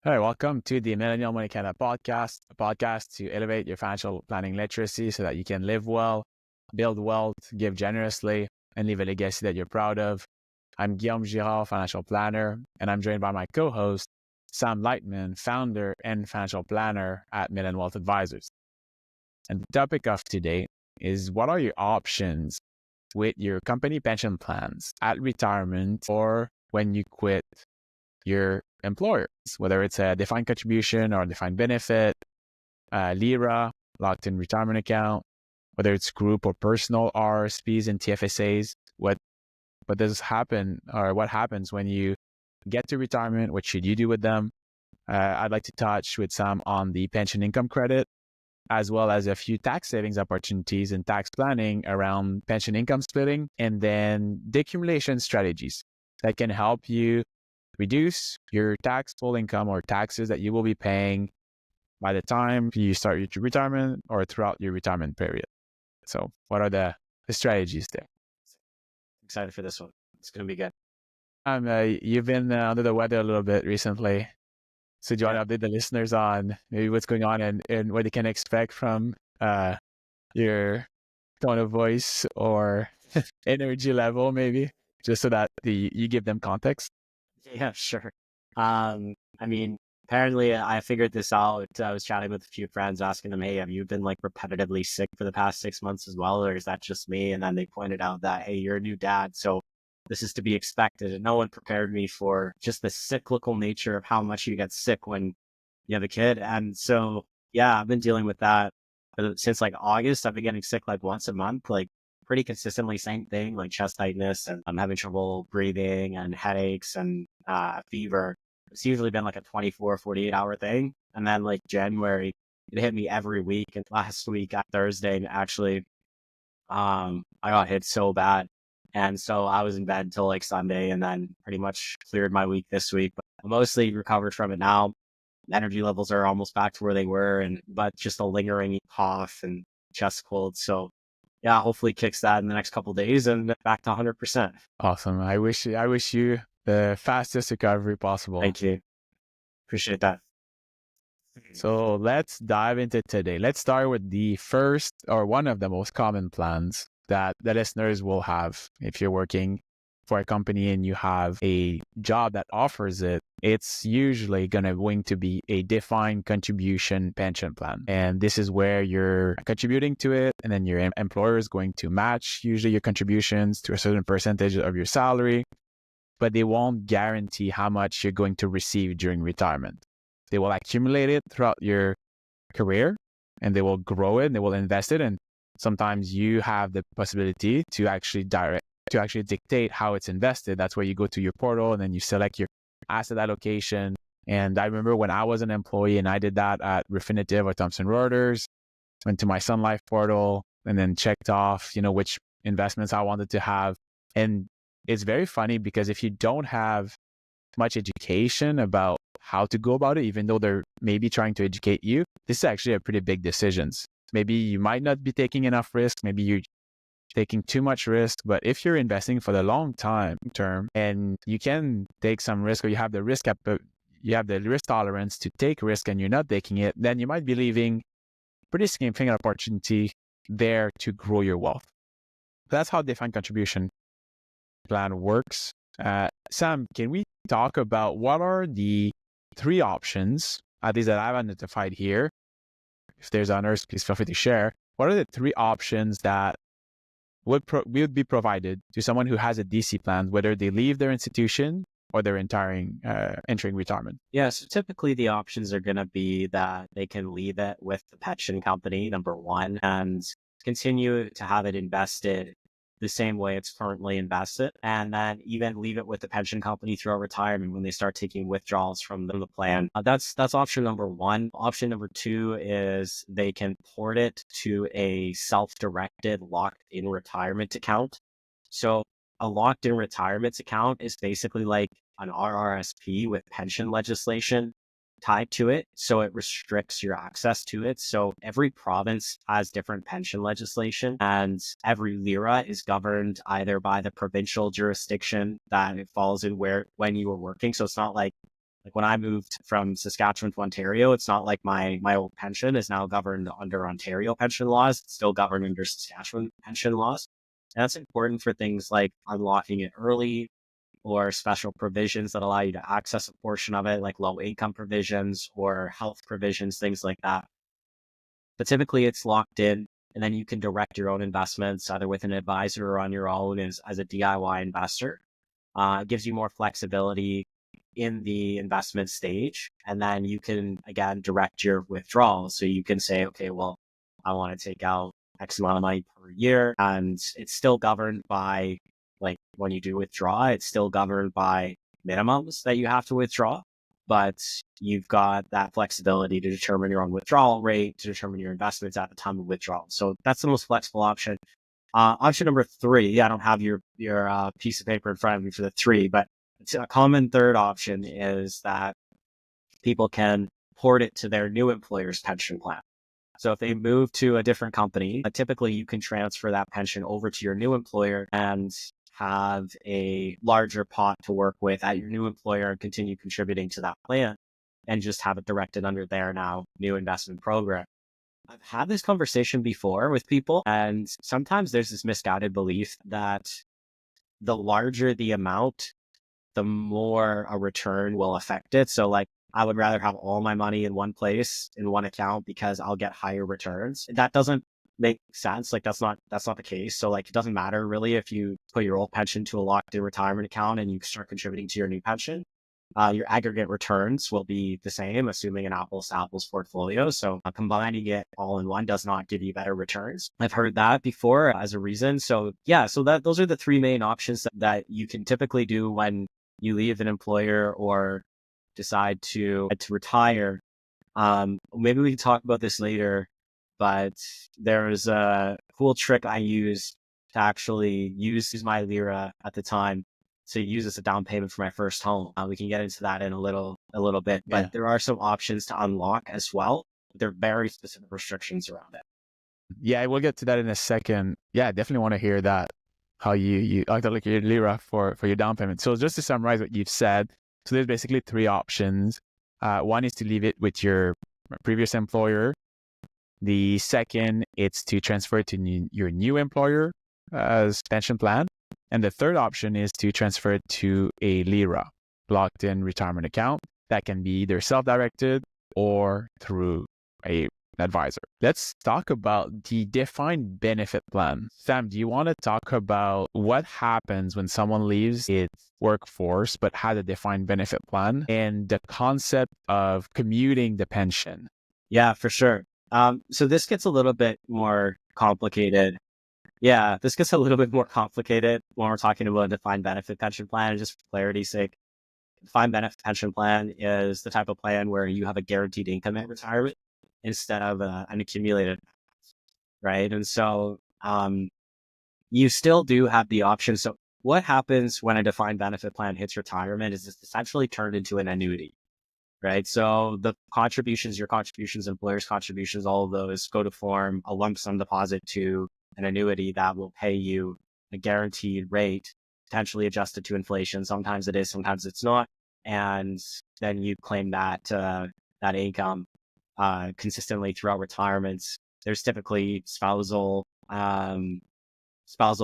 All right, welcome to the Millennial Money Canada podcast, a podcast to elevate your financial planning literacy so that you can live well, build wealth, give generously, and leave a legacy that you're proud of. I'm Guillaume, Girard, financial planner, and I'm joined by my co-host, Sam Lichtman, founder and financial planner at Millennial Wealth Advisors. And the topic of today is, what are your options with your company pension plans at retirement or when you quit your employer, whether it's a defined contribution or defined benefit, LIRA, locked in retirement account, whether it's group or personal RRSPs and TFSAs. What does happen, or what happens when you get to retirement? What should you do with them? I'd like to touch with Sam on the pension income credit, as well as a few tax savings opportunities and tax planning around pension income splitting, and then decumulation strategies that can help you reduce your taxable income or taxes that you will be paying by the time you start your retirement or throughout your retirement period. So what are the strategies there? Excited for this one. It's going to be good. You've been under the weather a little bit recently. So do you want to update the listeners on maybe what's going on and what they can expect from your tone of voice or energy level, maybe, just so that you give them context? Yeah, sure. Apparently I figured this out. I was chatting with a few friends asking them, hey, have you been like repetitively sick for the past 6 months as well? Or is that just me? And then they pointed out that, hey, you're a new dad, so this is to be expected. And no one prepared me for just the cyclical nature of how much you get sick when you have a kid. And so, yeah, I've been dealing with that since like August. I've been getting sick like once a month, like pretty consistently, same thing, like chest tightness, and I'm having trouble breathing and headaches and fever. It's usually been like a 48 hour thing. And then like January, it hit me every week. And last week on Thursday, actually, I got hit so bad. And so I was in bed until like Sunday, and then pretty much cleared my week this week. But I'm mostly recovered from it now. Energy levels are almost back to where they were, but just a lingering cough and chest cold. So yeah, hopefully kicks that in the next couple of days and back to 100%. Awesome. I wish you the fastest recovery possible. Thank you. Appreciate that. So let's dive into today. Let's start with the first, or one of the most common plans that the listeners will have. If you're working for a company and you have a job that offers it, it's usually going to be a defined contribution pension plan. And this is where you're contributing to it, and then your employer is going to match usually your contributions to a certain percentage of your salary, but they won't guarantee how much you're going to receive during retirement. They will accumulate it throughout your career, and they will grow it, and they will invest it. And sometimes you have the possibility to actually dictate how it's invested. That's where you go to your portal and then you select your asset allocation. And I remember when I was an employee and I did that at Rebranded or Thomson Reuters, went to my Sun Life portal and then checked off, which investments I wanted to have. And it's very funny because if you don't have much education about how to go about it, even though they're maybe trying to educate you, this is actually a pretty big decision. Maybe you might not be taking enough risk. Maybe you're taking too much risk. But if you're investing for the long term and you can take some risk, or you have the risk tolerance to take risk and you're not taking it, then you might be leaving pretty significant opportunity there to grow your wealth. That's how defined contribution plan works. Sam, can we talk about what are the 3 options, at least that I've identified here? If there's others, please feel free to share. What are the 3 options that would be provided to someone who has a DC plan, whether they leave their institution or they're entering retirement? Yeah, so typically the options are going to be that they can leave it with the pension company, number one, and continue to have it invested the same way it's currently invested, and then even leave it with the pension company throughout retirement when they start taking withdrawals from the plan. That's option number one. Option number 2 is they can port it to a self-directed locked-in retirement account. So a locked-in retirement account is basically like an RRSP with pension legislation tied to it. So it restricts your access to it. So every province has different pension legislation, and every LIRA is governed either by the provincial jurisdiction that it falls in when you were working. So it's not like Like when I moved from Saskatchewan to Ontario, it's not like my old pension is now governed under Ontario pension laws. It's still governed under Saskatchewan pension laws. And that's important for things like unlocking it early or special provisions that allow you to access a portion of it, like low income provisions or health provisions, things like that. But typically it's locked in, and then you can direct your own investments either with an advisor or on your own as a DIY investor. It gives you more flexibility in the investment stage. And then you can, again, direct your withdrawals. So you can say, okay, well, I want to take out X amount of money per year. And it's still governed by, like when you do withdraw, it's still governed by minimums that you have to withdraw. But you've got that flexibility to determine your own withdrawal rate, to determine your investments at the time of withdrawal. So that's the most flexible option. Option number 3, I don't have your piece of paper in front of me for the 3, but it's a common third option is that people can port it to their new employer's pension plan. So if they move to a different company, typically you can transfer that pension over to your new employer and have a larger pot to work with at your new employer and continue contributing to that plan and just have it directed under their now new investment program. I've had this conversation before with people, and sometimes there's this misguided belief that the larger the amount, the more a return will affect it. So like, I would rather have all my money in one place, in one account, because I'll get higher returns. That doesn't make sense. Like that's not the case. So like, it doesn't matter really if you put your old pension to a locked in retirement account and you start contributing to your new pension. Your aggregate returns will be the same, assuming an apples to apples portfolio. So combining it all in one does not give you better returns. I've heard that before as a reason. So yeah, so those are the 3 main options that you can typically do when you leave an employer or decide to retire. Maybe we can talk about this later, but there's a cool trick I used to actually use my LIRA at the time to use as a down payment for my first home. We can get into that in a little bit, but there are some options to unlock as well. There are very specific restrictions around it. Yeah, we'll get to that in a second. Yeah, I definitely want to hear that, how you like to look at your LIRA for your down payment. So just to summarize what you've said, so there's basically 3 options. One is to leave it with your previous employer. The second, it's to transfer it to your new employer as pension plan. And the third option is to transfer it to a LIRA, locked in retirement account, that can be either self-directed or through an advisor. Let's talk about the defined benefit plan. Sam, do you want to talk about what happens when someone leaves its workforce but has a defined benefit plan and the concept of commuting the pension? Yeah, for sure. So this gets a little bit more complicated. Yeah, this gets a little bit more complicated when we're talking about a defined benefit pension plan. And just for clarity's sake, defined benefit pension plan is the type of plan where you have a guaranteed income at retirement instead of an accumulated, right? And so you still do have the option. So what happens when a defined benefit plan hits retirement is it's essentially turned into an annuity, right? So the contributions, your contributions, employers' contributions, all of those go to form a lump sum deposit to an annuity that will pay you a guaranteed rate, potentially adjusted to inflation. Sometimes it is, sometimes it's not. And then you claim that income consistently throughout retirements. There's typically spousal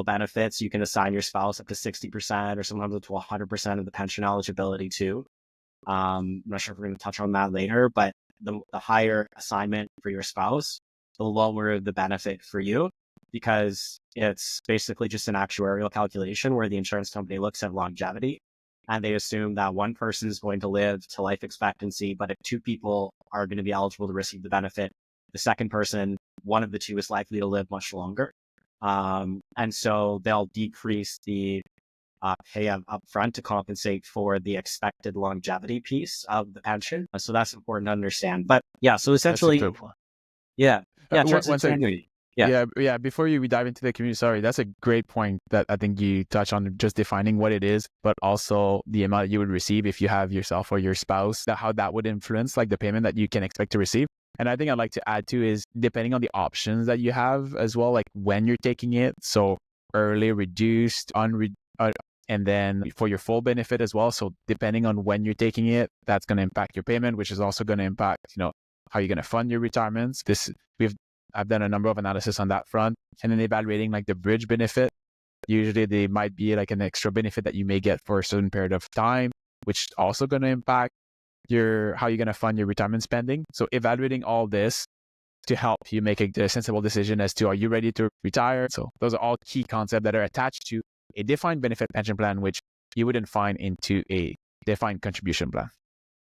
benefits. You can assign your spouse up to 60% or sometimes up to 100% of the pension eligibility too. I'm not sure if we're going to touch on that later, but the higher assignment for your spouse, the lower the benefit for you, because it's basically just an actuarial calculation where the insurance company looks at longevity and they assume that one person is going to live to life expectancy, but if 2 people are going to be eligible to receive the benefit, the second person, one of the 2 is likely to live much longer. And so they'll decrease the pay up front to compensate for the expected longevity piece of the pension. So that's important to understand. But yeah, so essentially, yeah. Before we dive into the community, sorry, that's a great point that I think you touch on, just defining what it is, but also the amount you would receive if you have yourself or your spouse, how that would influence like the payment that you can expect to receive. And I think I'd like to add too is depending on the options that you have as well, like when you're taking it. So early, reduced, and then for your full benefit as well. So depending on when you're taking it, that's going to impact your payment, which is also going to impact, how you're going to fund your retirements. I've done a number of analysis on that front, and then evaluating like the bridge benefit. Usually they might be like an extra benefit that you may get for a certain period of time, which also going to impact how you're going to fund your retirement spending. So evaluating all this to help you make a sensible decision as to, are you ready to retire? So those are all key concepts that are attached to a defined benefit pension plan, which you wouldn't find into a defined contribution plan.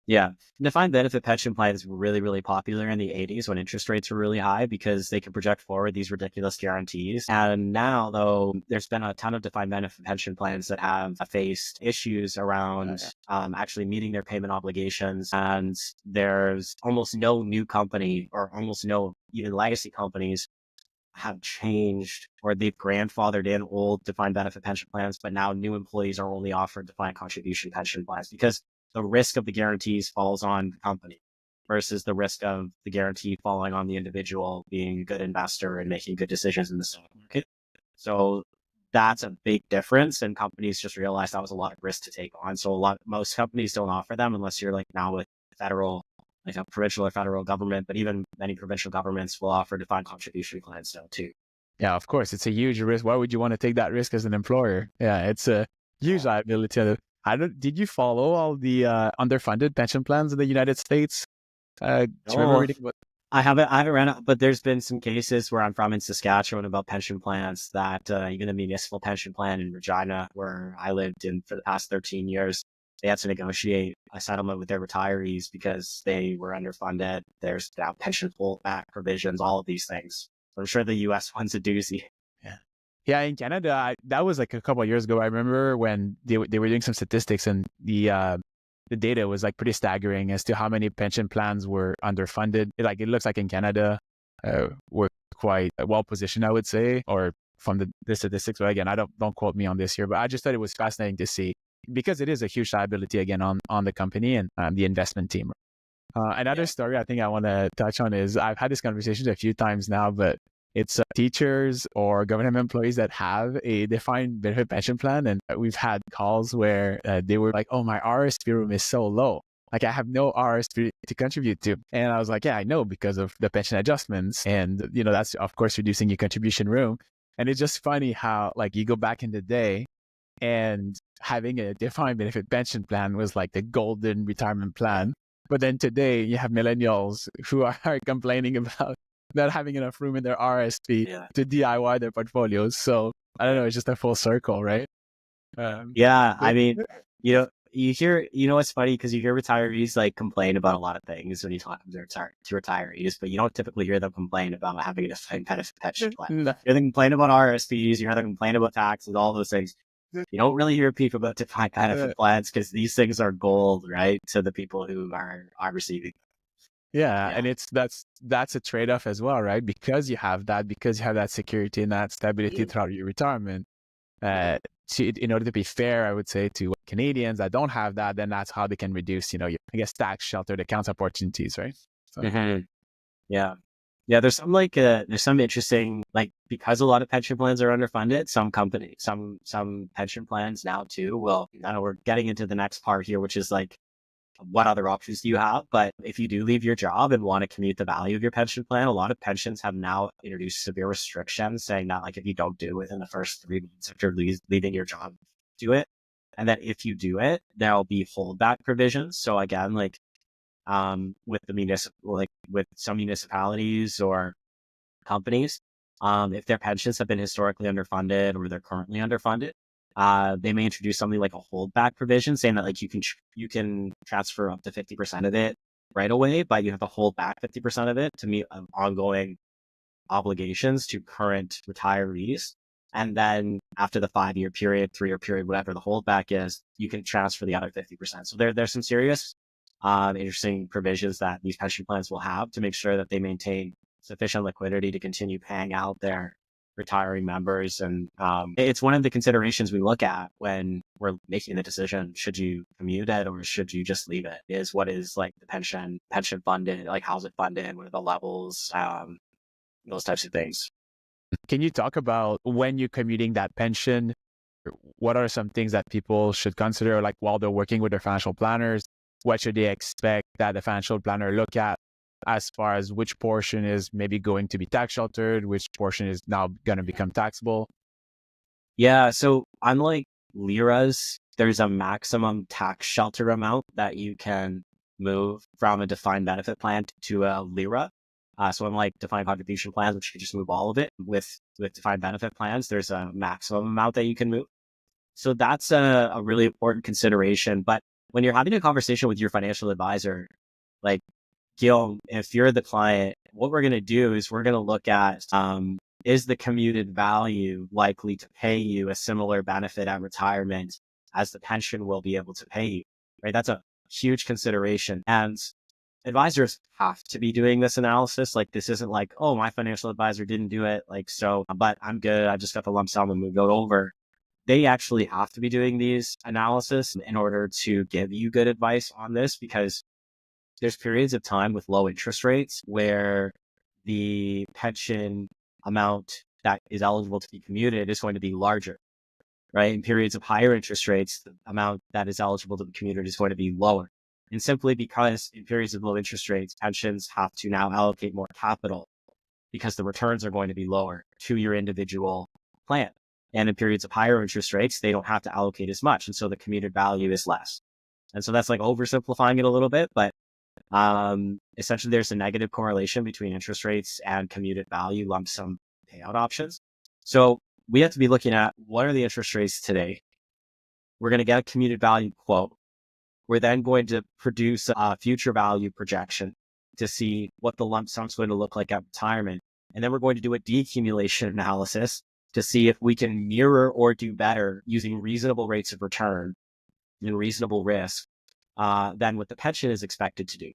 Yeah. Defined benefit pension plans were really, really popular in the 80s when interest rates were really high because they could project forward these ridiculous guarantees. And now, though, there's been a ton of defined benefit pension plans that have faced issues around actually meeting their payment obligations. And there's almost no new company, or almost no even legacy companies, have changed, or they've grandfathered in old defined benefit pension plans, but now new employees are only offered defined contribution pension plans because the risk of the guarantees falls on the company versus the risk of the guarantee falling on the individual being a good investor and making good decisions in the stock market. So that's a big difference, and companies just realized that was a lot of risk to take on. So most companies don't offer them unless you're like now with federal, like a provincial or federal government, but even many provincial governments will offer defined contribution plans now too. Yeah, of course, it's a huge risk. Why would you want to take that risk as an employer? Yeah, it's a huge liability. Did you follow all the underfunded pension plans in the United States? Do you remember reading about? I haven't ran out, but there's been some cases where I'm from in Saskatchewan about pension plans that even a municipal pension plan in Regina, where I lived in for the past 13 years, they had to negotiate a settlement with their retirees because they were underfunded. There's now pension holdback provisions, all of these things. I'm sure the U.S. one's a doozy. Yeah, in Canada, that was like a couple of years ago. I remember when they were doing some statistics, and the data was like pretty staggering as to how many pension plans were underfunded. It looks like in Canada, we're quite well positioned, I would say, or from the statistics. But again, don't quote me on this here, but I just thought it was fascinating to see, because it is a huge liability again on the company and the investment team. Another story I think I want to touch on is, I've had this conversation a few times now, but it's teachers or government employees that have a defined benefit pension plan. And we've had calls where they were like, oh, my RRSP room is so low. Like, I have no RRSP to contribute to. And I was like, yeah, I know, because of the pension adjustments. And, that's, of course, reducing your contribution room. And it's just funny how, like, you go back in the day and having a defined benefit pension plan was like the golden retirement plan. But then today you have millennials who are complaining about not having enough room in their RRSP to DIY their portfolios. So I don't know, it's just a full circle, right? I mean, you hear, it's funny because you hear retirees like complain about a lot of things when you talk to retirees, but you don't typically hear them complain about having a defined benefit pension plan. You hear them complain about RRSPs, you hear them complain about taxes, all those things. You don't really hear people about defined benefit plans because these things are gold, right, to the people who are receiving. Yeah, and that's a trade-off as well, right? Because you have that security and that stability throughout your retirement. In order to be fair, I would say, to Canadians that don't have that, then that's how they can reduce, your, I guess, tax sheltered accounts opportunities, right? So. Yeah. There's some interesting, like, because a lot of pension plans are underfunded, some pension plans now too. Well, I know we're getting into the next part here, which is like, what other options do you have? But if you do leave your job and want to commute the value of your pension plan, a lot of pensions have now introduced severe restrictions saying that, like, if you don't do it within the first 3 months after leaving your job, do it. And that if you do it, there'll be holdback provisions. So again, like, with some municipalities or companies, if their pensions have been historically underfunded or they're currently underfunded, they may introduce something like a holdback provision saying that, like, you can transfer up to 50% of it right away, but you have to hold back 50% of it to meet ongoing obligations to current retirees. And then after the 5-year period, 3-year period, whatever the holdback is, you can transfer the other 50%. So there's some serious, interesting provisions that these pension plans will have to make sure that they maintain sufficient liquidity to continue paying out their retiring members. And it's one of the considerations we look at when we're making the decision, should you commute it or should you just leave it, is what is, like, the pension funded, like, how's it funded, what are the levels, those types of things. Can you talk about when you're commuting that pension, what are some things that people should consider, like while they're working with their financial planners? What should they expect that the financial planner look at as far as which portion is maybe going to be tax sheltered, which portion is now going to become taxable? Yeah, so unlike LIRAs, there's a maximum tax shelter amount that you can move from a defined benefit plan to a LIRA. So unlike defined contribution plans, which you can just move all of it, with defined benefit plans, there's a maximum amount that you can move. So that's a really important consideration. But when you're having a conversation with your financial advisor, like Guillaume, if you're the client, what we're going to do is we're going to look at, is the commuted value likely to pay you a similar benefit at retirement as the pension will be able to pay you, right? That's a huge consideration. And advisors have to be doing this analysis. Like, this isn't like, oh, my financial advisor didn't do it, like, so, but I'm good, I just got the lump sum and moved it over. They actually have to be doing these analysis in order to give you good advice on this, because there's periods of time with low interest rates where the pension amount that is eligible to be commuted is going to be larger, right? In periods of higher interest rates, the amount that is eligible to be commuted is going to be lower. And simply because in periods of low interest rates, pensions have to now allocate more capital because the returns are going to be lower to your individual plan. And in periods of higher interest rates, they don't have to allocate as much. And so the commuted value is less. And so that's like oversimplifying it a little bit, but essentially there's a negative correlation between interest rates and commuted value lump sum payout options. So we have to be looking at, what are the interest rates today? We're going to get a commuted value quote. We're then going to produce a future value projection to see what the lump sum is going to look like at retirement. And then we're going to do a decumulation analysis to see if we can mirror or do better using reasonable rates of return and reasonable risk than what the pension is expected to do.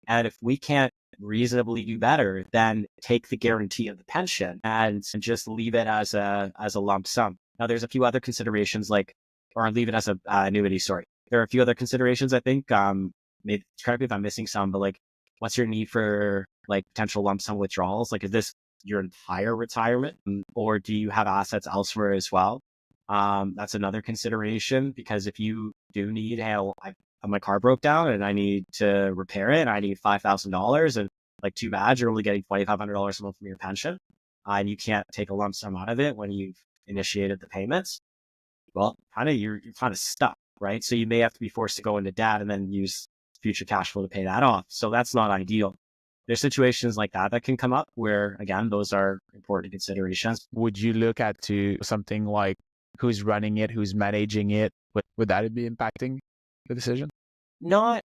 And if we can't reasonably do better, then take the guarantee of the pension and just leave it as a lump sum. Now, there's a few other considerations, or leave it as a annuity. Sorry, there are a few other considerations. I think maybe correct me if I'm missing some, but like, what's your need for like potential lump sum withdrawals? Like, is this your entire retirement, or do you have assets elsewhere as well? That's another consideration, because if you do need, hey, my car broke down and I need to repair it, and I need $5,000, and like, too bad, you're only getting $2,500 a month from your pension, and you can't take a lump sum out of it when you've initiated the payments. Well, you're kind of stuck, right? So you may have to be forced to go into debt and then use future cash flow to pay that off. So that's not ideal. There's situations like that can come up where, again, those are important considerations. Would you look at to something like who's running it, who's managing it? Would that be impacting the decision? Not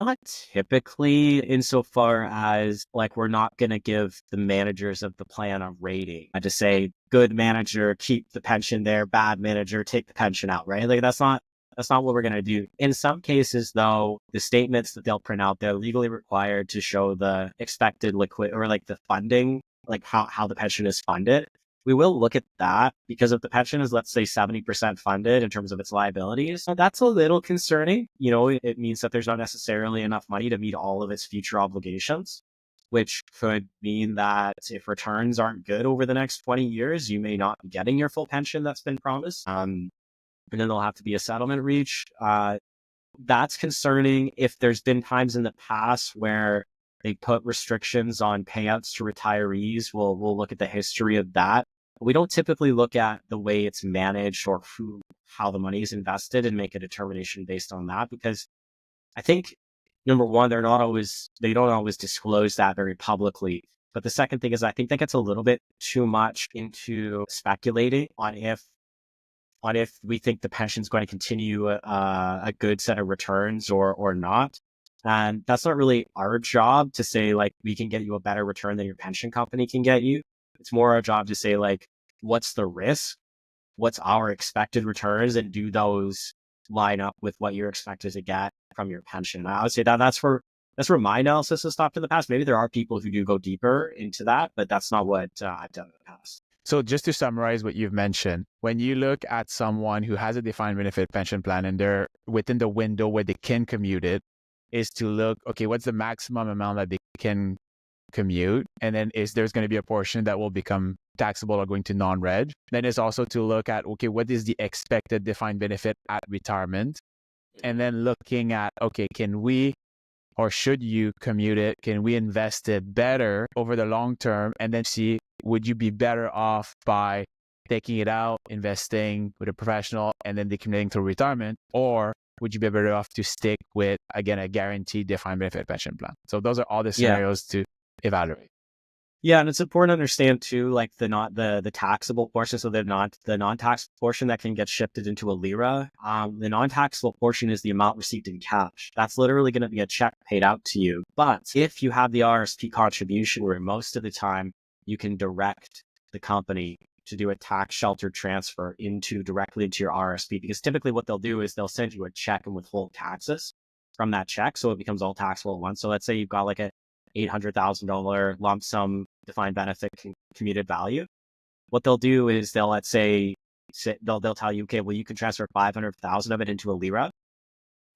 typically, insofar as like, we're not going to give the managers of the plan a rating and to say, good manager, keep the pension there, bad manager, take the pension out, right? Like, that's not what we're going to do. In some cases, though, the statements that they'll print out, they're legally required to show the expected liquid, or like the funding, like how the pension is funded. We will look at that, because if the pension is, let's say, 70% funded in terms of its liabilities, that's a little concerning. You know, it means that there's not necessarily enough money to meet all of its future obligations, which could mean that if returns aren't good over the next 20 years, you may not be getting your full pension that's been promised. And then there'll have to be a settlement reach. That's concerning. If there's been times in the past where they put restrictions on payouts to retirees, we'll look at the history of that. We don't typically look at the way it's managed or how the money is invested and make a determination based on that, because I think, number one, they don't always disclose that very publicly. But the second thing is, I think that gets a little bit too much into speculating on if we think the pension is going to continue a good set of returns or not. And that's not really our job to say, like, we can get you a better return than your pension company can get you. It's more our job to say, like, what's the risk? What's our expected returns? And do those line up with what you're expected to get from your pension? I would say that's where my analysis has stopped in the past. Maybe there are people who do go deeper into that, but that's not what I've done in the past. So just to summarize what you've mentioned, when you look at someone who has a defined benefit pension plan and they're within the window where they can commute it, is to look, okay, what's the maximum amount that they can commute? And then there's going to be a portion that will become taxable are going to non-reg. Then it's also to look at, okay, what is the expected defined benefit at retirement? And then looking at, okay, can we or should you commute it? Can we invest it better over the long term? And then see, would you be better off by taking it out, investing with a professional, and then decommitting to retirement? Or would you be better off to stick with, again, a guaranteed defined benefit pension plan? So those are all the scenarios to evaluate. Yeah, and it's important to understand too, like the taxable portion, so the non-taxable portion that can get shifted into a LIRA. The non-taxable portion is the amount received in cash. That's literally going to be a check paid out to you. But if you have the RRSP contribution, where most of the time you can direct the company to do a tax sheltered transfer directly into your RRSP, because typically what they'll do is they'll send you a check and withhold taxes from that check, so it becomes all taxable at once. So let's say you've got like a $800,000 lump sum defined benefit commuted value. What they'll do is they'll tell you, okay, well, you can transfer 500,000 of it into a LIRA,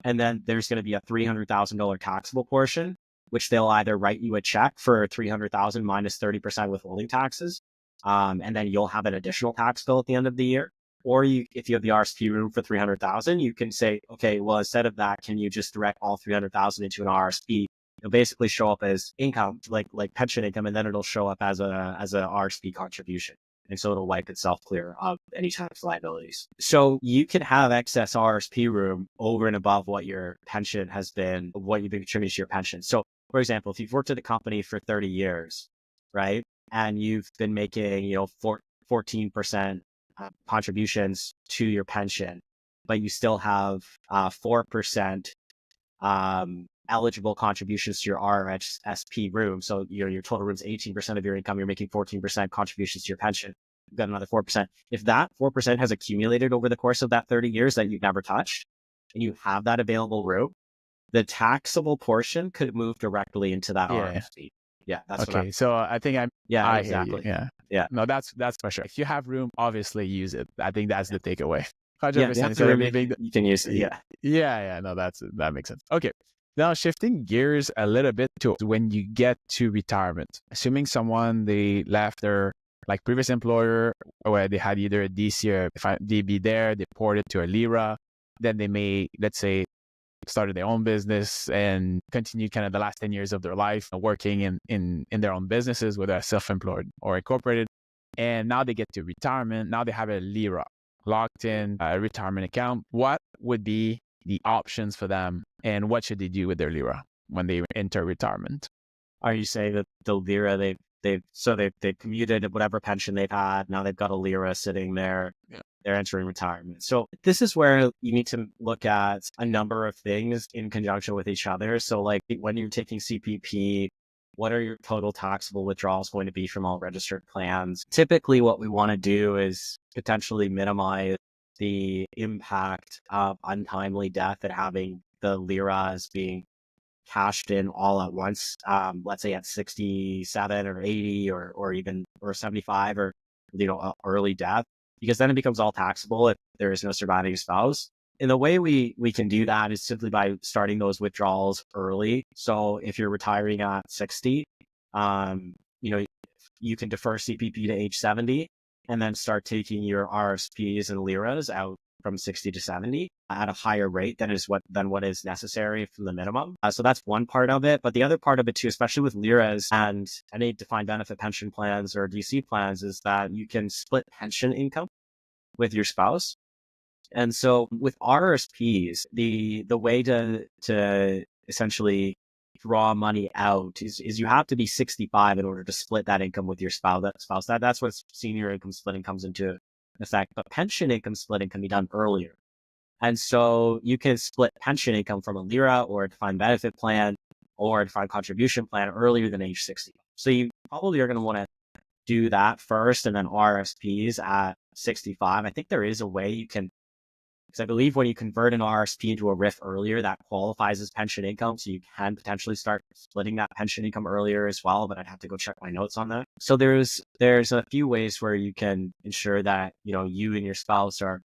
and then there's going to be a $300,000 taxable portion, which they'll either write you a check for 300,000 minus 30% withholding taxes, and then you'll have an additional tax bill at the end of the year. Or if you have the RSP room for 300,000, you can say, okay, well, instead of that, can you just direct all 300,000 into an RSP? It'll basically show up as income, like pension income, and then it'll show up as a RSP contribution. And so it'll wipe itself clear of any tax liabilities. So you can have excess RSP room over and above what your pension has been, what you've been contributing to your pension. So for example, if you've worked at a company for 30 years, right, and you've been making, 14% contributions to your pension, but you still have 4% eligible contributions to your RRSP room. So your total room is 18% of your income. You're making 14% contributions to your pension. You've got another 4%. If that 4% has accumulated over the course of that 30 years that you've never touched, and you have that available room, the taxable portion could move directly into that RRSP. Yeah, that's okay. So I think I exactly. hear you. Yeah. No, that's for sure. If you have room, obviously use it. I think that's the takeaway. 100%. You can use it. Yeah. No, that makes sense. Okay. Now shifting gears a little bit to when you get to retirement, assuming someone, they left their previous employer where they had either a DC or DB there, they poured it to a LIRA, then they may, let's say, started their own business and continued kind of the last 10 years of their life working in their own businesses, whether self-employed or incorporated. And now they get to retirement. Now they have a LIRA, locked in retirement account. What would be the options for them, and what should they do with their LIRA when they enter retirement? Are you saying that the LIRA, they've commuted whatever pension they've had, now they've got a LIRA sitting there, they're entering retirement. So this is where you need to look at a number of things in conjunction with each other. So like when you're taking CPP, what are your total taxable withdrawals going to be from all registered plans? Typically what we want to do is potentially minimize the impact of untimely death and having the LIRA as being cashed in all at once, let's say at 67 or 80 or 75 or early death, because then it becomes all taxable if there is no surviving spouse. And the way we can do that is simply by starting those withdrawals early. So if you're retiring at 60, you can defer CPP to age 70 and then start taking your RSPs and LIRAs out from 60 to 70 at a higher rate than what is necessary from the minimum. So that's one part of it. But the other part of it too, especially with LIRAs and any defined benefit pension plans or DC plans, is that you can split pension income with your spouse. And so with RRSPs, the way to essentially draw money out is you have to be 65 in order to split that income with your spouse. That's what senior income splitting comes into effect. But pension income splitting can be done earlier. And so you can split pension income from a LIRA or a defined benefit plan or a defined contribution plan earlier than age 60. So you probably are going to want to do that first and then RRSPs at 65. I think there is a way you can, because I believe when you convert an RRSP into a RIF earlier, that qualifies as pension income. So you can potentially start splitting that pension income earlier as well, but I'd have to go check my notes on that. So there's a few ways where you can ensure that, you and your spouse are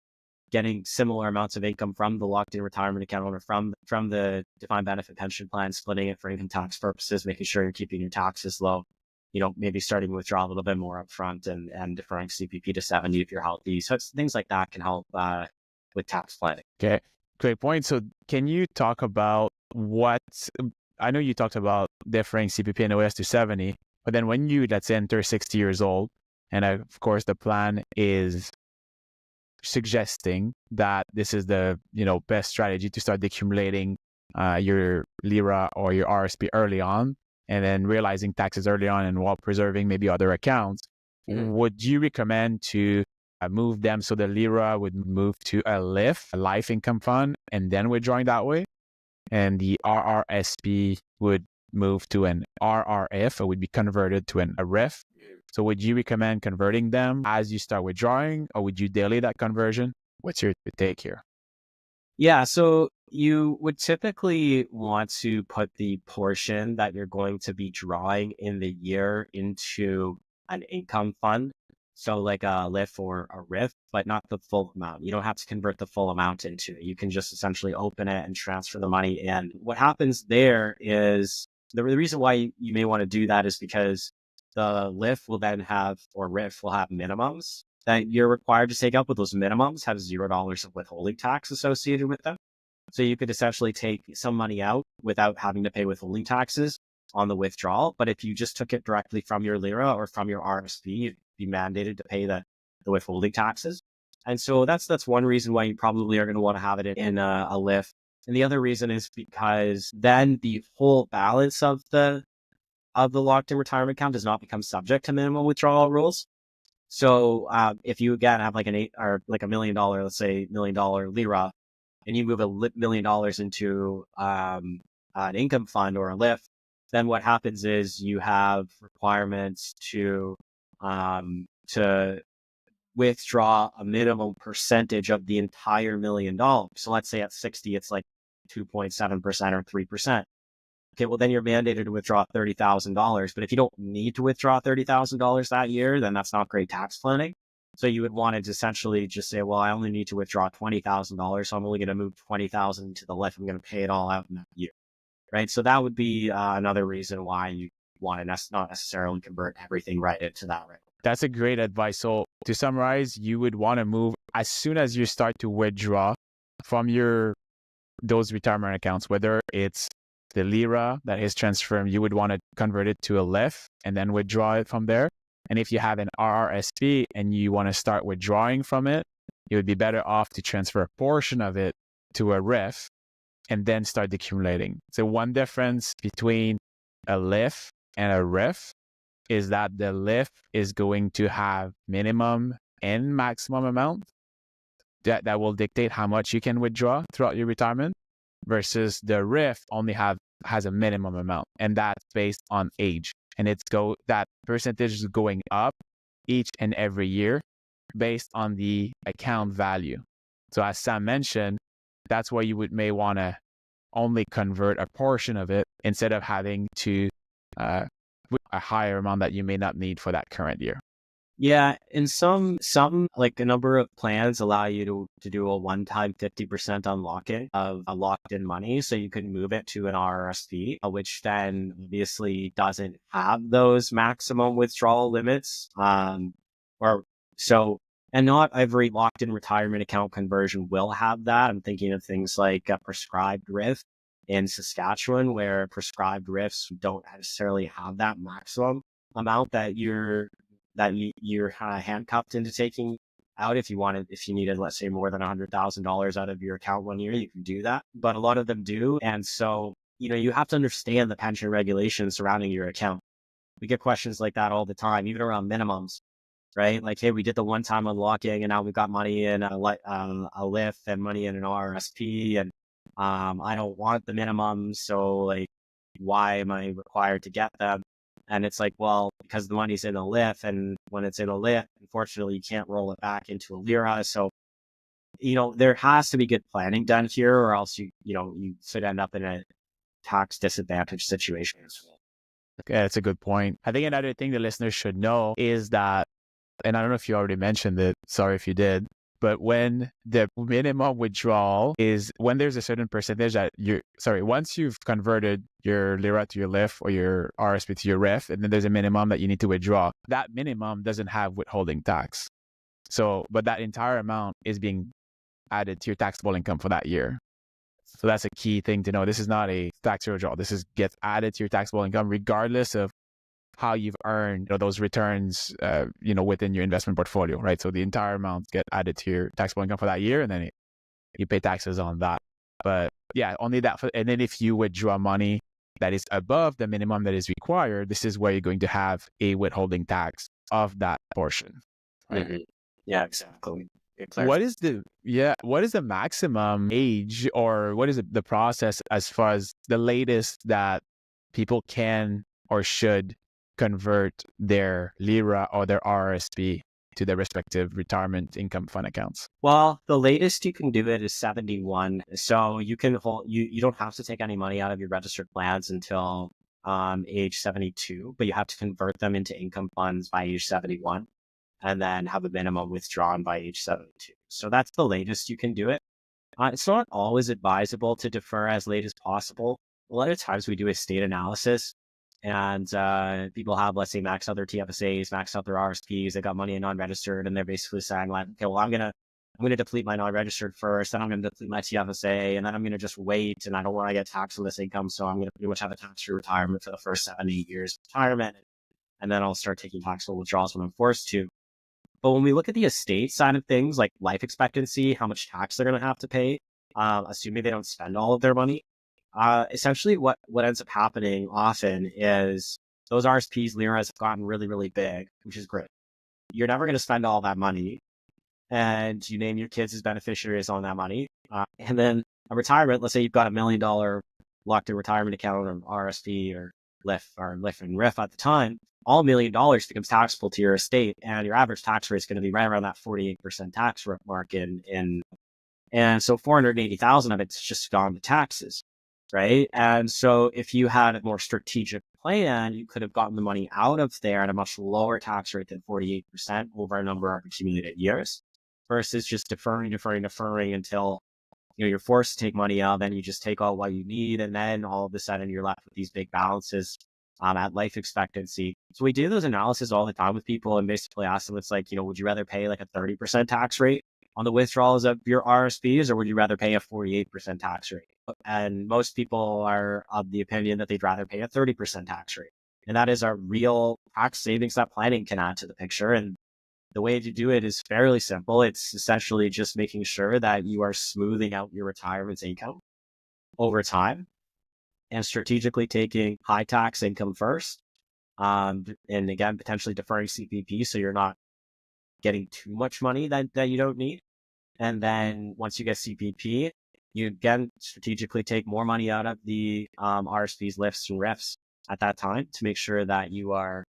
getting similar amounts of income from the locked-in retirement account or from the defined benefit pension plan, splitting it for income tax purposes, making sure you're keeping your taxes low. maybe starting withdrawal a little bit more upfront and deferring CPP to 70 if you're healthy. So things like that can help with tax planning. Okay, great point. So can you talk about I know you talked about deferring CPP and OS to 70, but then when you, let's say, enter 60 years old, and of course the plan is suggesting that this is the best strategy to start accumulating your LIRA or your RRSP early on, and then realizing taxes early on and while preserving maybe other accounts, would you recommend to move them so the LIRA would move to a LIF, a life income fund, and then withdrawing that way, and the RRSP would move to an RRF, or would be converted to a RIF? So would you recommend converting them as you start withdrawing, or would you delay that conversion? What's your take here? Yeah, so you would typically want to put the portion that you're going to be drawing in the year into an income fund. So like a LIF or a RIF, but not the full amount. You don't have to convert the full amount into it. You can just essentially open it and transfer the money in. What happens there is the reason why you may want to do that is because the LIF will then have, or RIF will have minimums that you're required to take out, but those minimums have $0 of withholding tax associated with them. So you could essentially take some money out without having to pay withholding taxes on the withdrawal. But if you just took it directly from your LIRA or from your RRSP, you'd be mandated to pay the withholding taxes. And so that's one reason why you probably are going to want to have it in a LIF. And the other reason is because then the whole balance of the locked-in retirement account does not become subject to minimum withdrawal rules. So if you again have like $1 million, let's say $1 million LIRA, and you move $1 million into an income fund or a LIF, then what happens is you have requirements to withdraw a minimum percentage of the entire $1 million. So let's say at 60, it's like 2.7% or 3%. Okay, well, then you're mandated to withdraw $30,000. But if you don't need to withdraw $30,000 that year, then that's not great tax planning. So you would want to essentially just say, well, I only need to withdraw $20,000. So I'm only going to move $20,000 to the LIF. I'm going to pay it all out in that year. Right. So that would be another reason why you want to not necessarily convert everything right into that. Right. That's a great advice. So to summarize, you would want to move as soon as you start to withdraw from those retirement accounts, whether it's the LIRA that is transferred, you would want to convert it to a LIF and then withdraw it from there. And if you have an RRSP and you want to start withdrawing from it, it would be better off to transfer a portion of it to a RIF and then start accumulating. So one difference between a LIF and a RIF is that the LIF is going to have minimum and maximum amount that will dictate how much you can withdraw throughout your retirement, versus the RIF only has a minimum amount, and that's based on age. And that percentage is going up each and every year based on the account value. So as Sam mentioned, that's why you may want to only convert a portion of it instead of having to a higher amount that you may not need for that current year. Yeah, and some like a number of plans allow you to do a one-time 50% unlocking of a locked-in money, so you can move it to an RRSP, which then obviously doesn't have those maximum withdrawal limits. And not every locked-in retirement account conversion will have that. I'm thinking of things like a prescribed RIF in Saskatchewan, where prescribed RIFs don't necessarily have that maximum amount that you're handcuffed into taking out. If you needed, let's say, more than $100,000 out of your account one year, you can do that. But a lot of them do. And so, you have to understand the pension regulations surrounding your account. We get questions like that all the time, even around minimums, right? Like, hey, we did the one-time unlocking and now we've got money in a LIF and money in an RRSP, and I don't want the minimums. So like, why am I required to get them? And it's like, well, because the money's in a LIF, and when it's in a LIF, unfortunately, you can't roll it back into a LIRA. So, there has to be good planning done here, or else you could end up in a tax disadvantage situation. Okay, that's a good point. I think another thing the listeners should know is that, and I don't know if you already mentioned it, sorry if you did, But when the minimum withdrawal is when there's a certain percentage that once you've converted your LIRA to your LIF or your RRSP to your RIF, and then there's a minimum that you need to withdraw, that minimum doesn't have withholding tax. So, but that entire amount is being added to your taxable income for that year. So that's a key thing to know. This is not a tax withdrawal. This gets added to your taxable income regardless of how you've earned those returns, within your investment portfolio, right? So the entire amount get added to your taxable income for that year, and then you pay taxes on that. But yeah, only that. And then if you withdraw money that is above the minimum that is required, this is where you're going to have a withholding tax of that portion. Right? Mm-hmm. Yeah, exactly. What is the maximum age, or what is the process as far as the latest that people can or should convert their LIRA or their RRSP to their respective retirement income fund accounts? Well, the latest you can do it is 71. So you can hold, you don't have to take any money out of your registered plans until age 72, but you have to convert them into income funds by age 71 and then have a minimum withdrawn by age 72. So that's the latest you can do it. It's not always advisable to defer as late as possible. A lot of times we do a state analysis, and people have, let's say, maxed out their TFSAs, maxed out their RSPs, they got money in non-registered, and they're basically saying like, okay, well, I'm gonna deplete my non-registered first, then I'm gonna deplete my TFSA, and then I'm gonna just wait, and I don't want to get taxed on this income, so I'm gonna pretty much have a tax-free retirement for the first 7 to 8 years of retirement, and then I'll start taking taxable withdrawals when I'm forced to. But when we look at the estate side of things, like life expectancy, how much tax they're gonna have to pay, assuming they don't spend all of their money, essentially what ends up happening often is those RSPs, LIRAs have gotten really, really big, which is great. You're never going to spend all that money, and you name your kids as beneficiaries on that money. And then a retirement, let's say you've got $1 million locked in retirement account or RSP or LIF and RIF at the time, all $1 million becomes taxable to your estate, and your average tax rate is going to be right around that 48% tax mark and so 480,000 of it's just gone to taxes. Right. And so if you had a more strategic plan, you could have gotten the money out of there at a much lower tax rate than 48% over a number of accumulated years versus just deferring until you're forced to take money out. Then you just take all what you need. And then all of a sudden you're left with these big balances at life expectancy. So we do those analyses all the time with people and basically ask them, it's like, would you rather pay like a 30% tax rate on the withdrawals of your RSPs, or would you rather pay a 48% tax rate? And most people are of the opinion that they'd rather pay a 30% tax rate. And that is a real tax savings that planning can add to the picture. And the way to do it is fairly simple. It's essentially just making sure that you are smoothing out your retirement income over time and strategically taking high tax income first. And again, potentially deferring CPP so you're not getting too much money that you don't need. And then once you get CPP, you again strategically take more money out of the RSPs, LIFs, and RIFs at that time to make sure that you are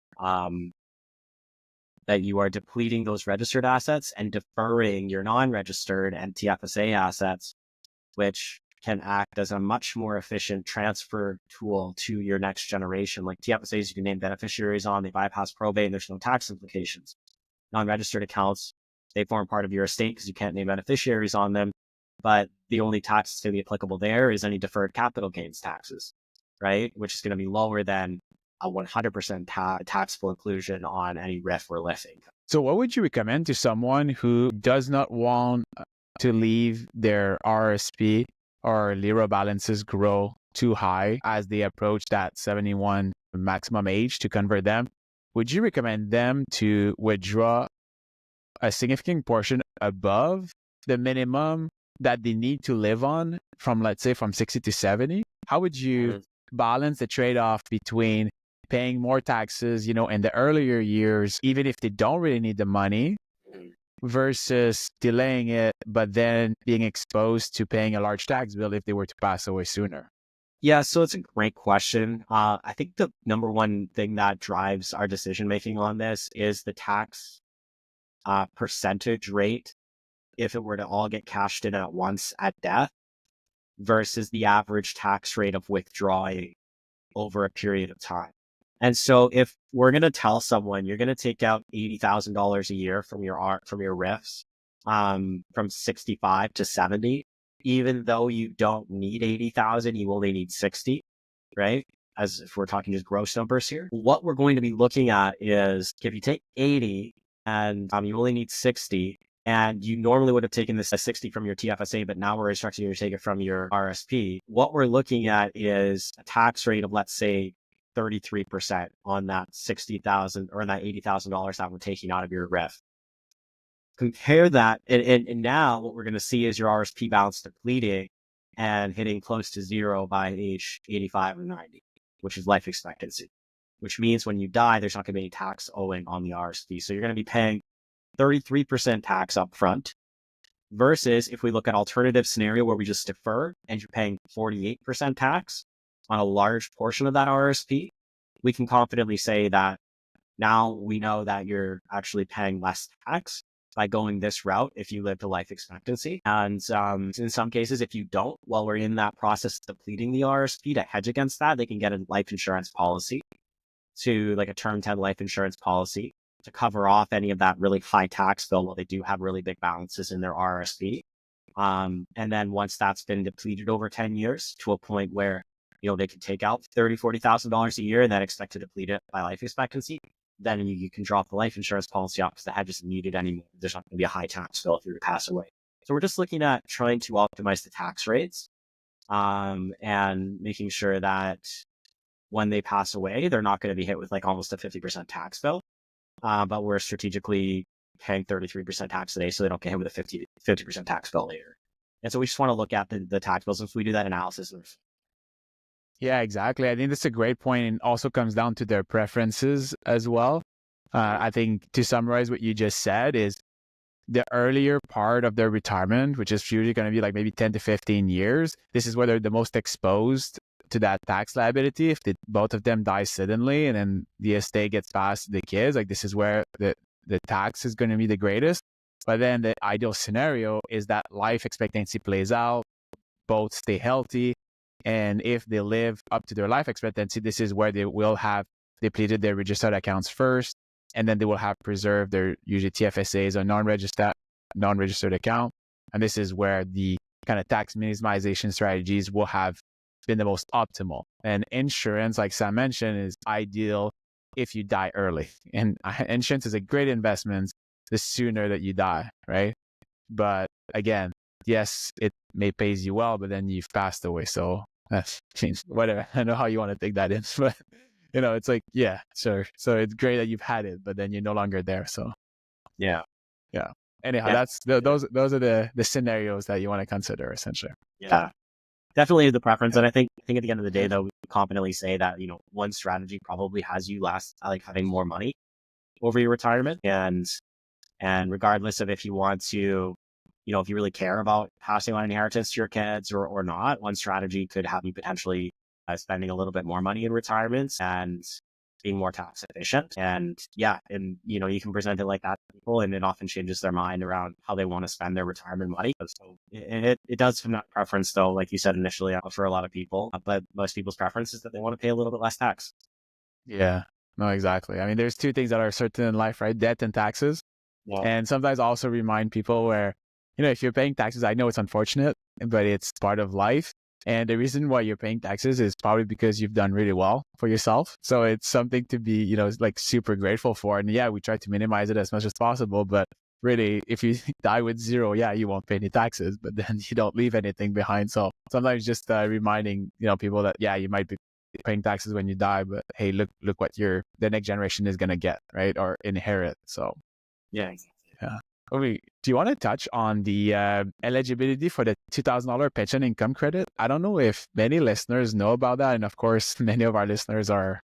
depleting those registered assets and deferring your non-registered and TFSA assets, which can act as a much more efficient transfer tool to your next generation. Like TFSAs, you can name beneficiaries on, they bypass probate, and there's no tax implications. Non-registered accounts, they form part of your estate because you can't name beneficiaries on them. But the only tax that's going to be applicable there is any deferred capital gains taxes, right? Which is going to be lower than a 100% taxable inclusion on any RIF or LIF income. So what would you recommend to someone who does not want to leave their RRSP or LIRA balances grow too high as they approach that 71 maximum age to convert them? Would you recommend them to withdraw a significant portion above the minimum that they need to live on from, let's say, from 60 to 70? How would you balance the trade-off between paying more taxes, in the earlier years, even if they don't really need the money, versus delaying it, but then being exposed to paying a large tax bill if they were to pass away sooner? Yeah, so it's a great question. I think the number one thing that drives our decision-making on this is the tax percentage rate if it were to all get cashed in at once at death versus the average tax rate of withdrawing over a period of time. And so if we're going to tell someone you're going to take out $80,000 a year from your RIFs from 65 to 70. Even though you don't need 80,000, you only need 60, right? As if we're talking just gross numbers here. What we're going to be looking at is if you take 80 and you only need 60, and you normally would have taken this as 60 from your TFSA, but now we're instructing you to take it from your RSP. What we're looking at is a tax rate of, let's say, 33% on that 60,000 or that $80,000 that we're taking out of your RIF. Compare that, and now what we're going to see is your RSP balance depleting and hitting close to zero by age 85 or 90, which is life expectancy, which means when you die, there's not going to be any tax owing on the RSP. So you're going to be paying 33% tax up front versus if we look at alternative scenario where we just defer and you're paying 48% tax on a large portion of that RSP, we can confidently say that now we know that you're actually paying less tax by going this route if you live to life expectancy. And in some cases, if you don't, while we're in that process of depleting the RSP to hedge against that, they can get a life insurance policy to like a term 10 life insurance policy to cover off any of that really high tax bill while they do have really big balances in their RSP. And then once that's been depleted over 10 years to a point where, they can take out $30,000, $40,000 a year and then expect to deplete it by life expectancy, then you can drop the life insurance policy off because the hedge isn't needed anymore. There's not going to be a high tax bill if you were to pass away. So we're just looking at trying to optimize the tax rates and making sure that when they pass away, they're not going to be hit with like almost a 50% tax bill. But we're strategically paying 33% tax today so they don't get hit with a 50% tax bill later. And so we just want to look at the tax bills if we do that analysis. Yeah, exactly. I think that's a great point, and also comes down to their preferences as well. I think to summarize what you just said is the earlier part of their retirement, which is usually going to be like maybe 10 to 15 years, this is where they're the most exposed to that tax liability. If both of them die suddenly and then the estate gets passed to the kids, like this is where the tax is going to be the greatest. But then the ideal scenario is that life expectancy plays out, both stay healthy. And if they live up to their life expectancy, this is where they will have depleted their registered accounts first, and then they will have preserved their usually TFSAs or non-registered account. And this is where the kind of tax minimization strategies will have been the most optimal. And insurance, like Sam mentioned, is ideal if you die early. And insurance is a great investment the sooner that you die, right? But again, yes, it may pays you well, but then you've passed away. So that's whatever. I know how you want to take that in, but it's like, yeah, sure. So it's great that you've had it, but then you're no longer there. So yeah. Anyhow, that's those are the scenarios that you want to consider essentially. Yeah, definitely the preference. And I think at the end of the day, though, we confidently say that, one strategy probably has you like having more money over your retirement. And regardless of if you want to, if you really care about passing on inheritance to your kids or not, one strategy could have you potentially spending a little bit more money in retirement and being more tax efficient. And you can present it like that to people, and it often changes their mind around how they want to spend their retirement money. So it does have that preference, though, like you said initially, for a lot of people, but most people's preference is that they want to pay a little bit less tax. Yeah, no, exactly. I mean, there's two things that are certain in life, right? Debt and taxes. Yeah. And sometimes I also remind people where, if you're paying taxes, I know it's unfortunate, but it's part of life. And the reason why you're paying taxes is probably because you've done really well for yourself. So it's something to be, like super grateful for. And yeah, we try to minimize it as much as possible. But really, if you die with zero, yeah, you won't pay any taxes, but then you don't leave anything behind. So sometimes just reminding, people that, yeah, you might be paying taxes when you die, but hey, look what the next generation is going to get, right? Or inherit. So yeah. Okay. Do you want to touch on the eligibility for the $2,000 pension income credit? I don't know if many listeners know about that. And of course, many of our listeners are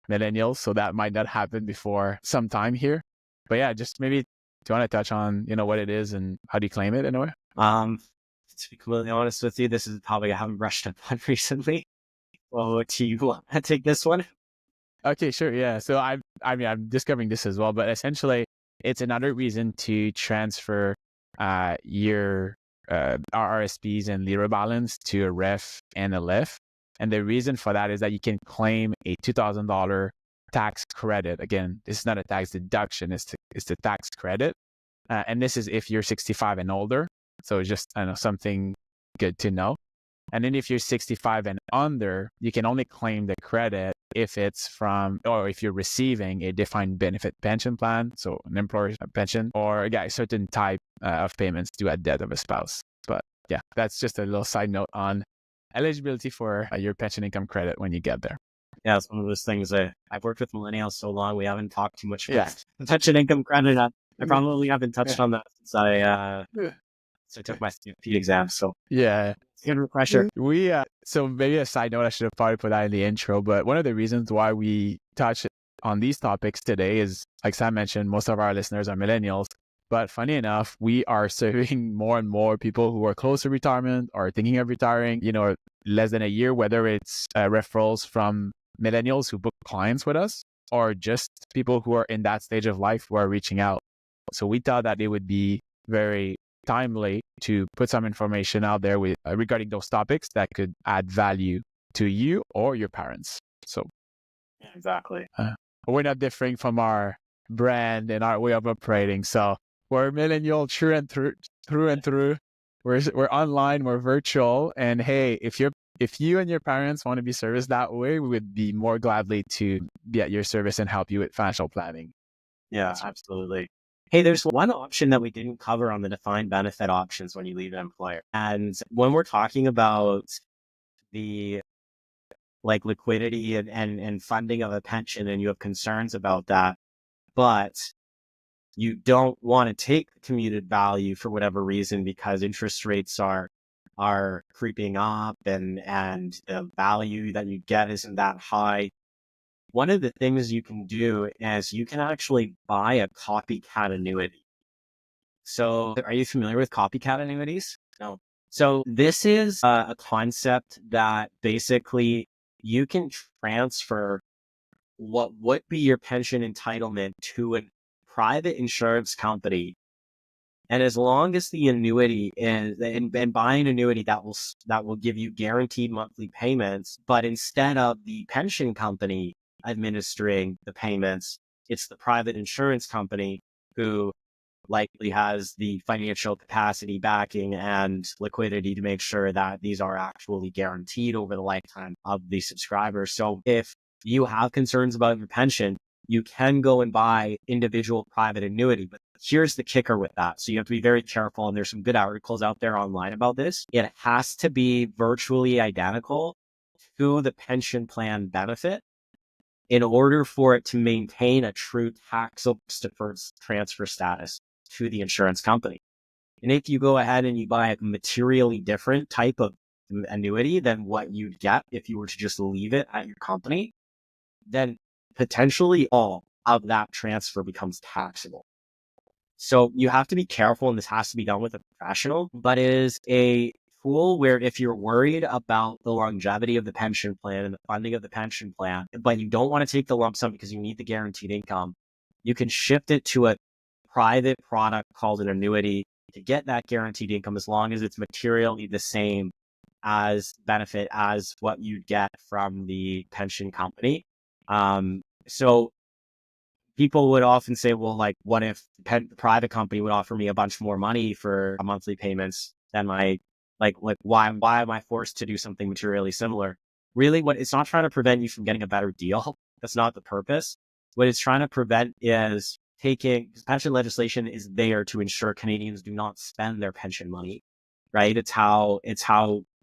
millennials, so that might not happen before some time here. But yeah, just maybe, do you want to touch on, what it is and how do you claim it in a way? To be completely honest with you, this is probably I haven't brushed up on recently. Well, do you want to take this one? Okay, sure. Yeah. So I'm discovering this as well, but essentially, it's another reason to transfer your RRSPs and LIRA balance to a REF and a LIF. And the reason for that is that you can claim a $2,000 tax credit. Again, this is not a tax deduction, it's the tax credit. And this is if you're 65 and older. So just something good to know. And then if you're 65 and under, you can only claim the credit if it's from, or if you're receiving a defined benefit pension plan, so an employer's pension, or a certain type of payments due at death of a spouse. But yeah, that's just a little side note on eligibility for your pension income credit when you get there. Yeah, it's one of those things that I've worked with millennials so long, we haven't talked too much about pension income credit. I probably haven't touched on that since I took my CFP exam. So yeah, good refresher. So maybe a side note, I should have probably put that in the intro, but one of the reasons why we touch on these topics today is, like Sam mentioned, most of our listeners are millennials. But funny enough, we are serving more and more people who are close to retirement or thinking of retiring, less than a year, whether it's referrals from millennials who book clients with us or just people who are in that stage of life who are reaching out. So we thought that it would be very timely to put some information out there regarding those topics that could add value to you or your parents. So exactly. We're not differing from our brand and our way of operating. So we're millennial through and through. We're online, we're virtual, and hey, if you and your parents want to be serviced that way, we would be more gladly to be at your service and help you with financial planning. Yeah, absolutely. Hey, there's one option that we didn't cover on the defined benefit options when you leave an employer. And when we're talking about the liquidity and funding of a pension, and you have concerns about that, but you don't want to take the commuted value for whatever reason because interest rates are creeping up and the value that you get isn't that high. One of the things you can do is you can actually buy a copycat annuity. So are you familiar with copycat annuities? No. So this is a concept that basically you can transfer what would be your pension entitlement to a private insurance company. And as long as the annuity is, and buy an annuity that will give you guaranteed monthly payments, but instead of the pension company administering the payments, it's the private insurance company who likely has the financial capacity, backing, and liquidity to make sure that these are actually guaranteed over the lifetime of the subscriber. So if you have concerns about your pension, you can go and buy individual private annuity. But here's the kicker with that. So you have to be very careful. And there's some good articles out there online about this. It has to be virtually identical to the pension plan benefit in order for it to maintain a true taxable deferred transfer status to the insurance company. And if you go ahead and you buy a materially different type of annuity than what you'd get if you were to just leave it at your company, then potentially all of that transfer becomes taxable. So you have to be careful, and this has to be done with a professional, but it is a tool where if you're worried about the longevity of the pension plan and the funding of the pension plan, but you don't want to take the lump sum because you need the guaranteed income, you can shift it to a private product called an annuity to get that guaranteed income as long as it's materially the same as benefit as what you'd get from the pension company. So people would often say, well, what if the private company would offer me a bunch more money for monthly payments than my, why am I forced to do something materially similar? Really, it's not trying to prevent you from getting a better deal. That's not the purpose. What it's trying to prevent is because pension legislation is there to ensure Canadians do not spend their pension money, right? It's how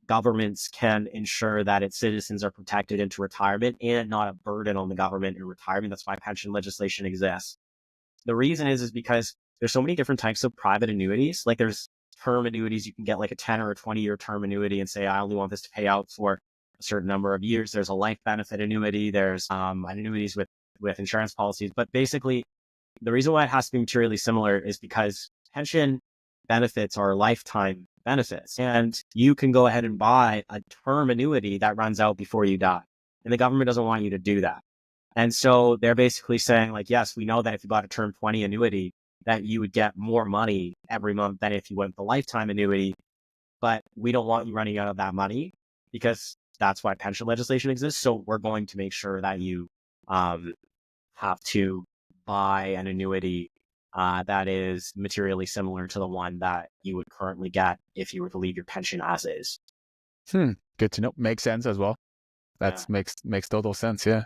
governments can ensure that its citizens are protected into retirement and not a burden on the government in retirement. That's why pension legislation exists. The reason is because there's so many different types of private annuities. Like there's term annuities. You can get like a 10 or a 20-year term annuity and say, I only want this to pay out for a certain number of years. There's a life benefit annuity. There's annuities with insurance policies. But basically, the reason why it has to be materially similar is because pension benefits are lifetime benefits. And you can go ahead and buy a term annuity that runs out before you die. And the government doesn't want you to do that. And so they're basically saying yes, we know that if you bought a term 20 annuity, that you would get more money every month than if you went the lifetime annuity. But we don't want you running out of that money because that's why pension legislation exists. So we're going to make sure that you have to buy an annuity that is materially similar to the one that you would currently get if you were to leave your pension as is. Good to know. Makes sense as well. Yeah. Makes total sense. Yeah.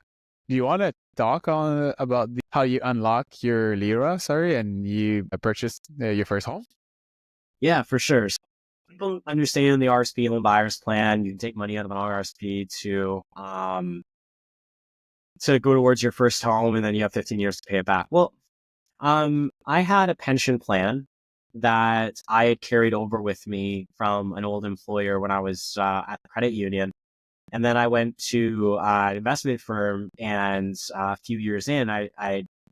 Do you want to talk on about how you unlock your LIRA? Sorry, and you purchased your first home? Yeah, for sure. So people understand the RRSP loan buyer's plan. You can take money out of an RRSP to go towards your first home, and then you have 15 years to pay it back. Well, I had a pension plan that I had carried over with me from an old employer when I was at the credit union. And then I went to an investment firm, and a few years in, my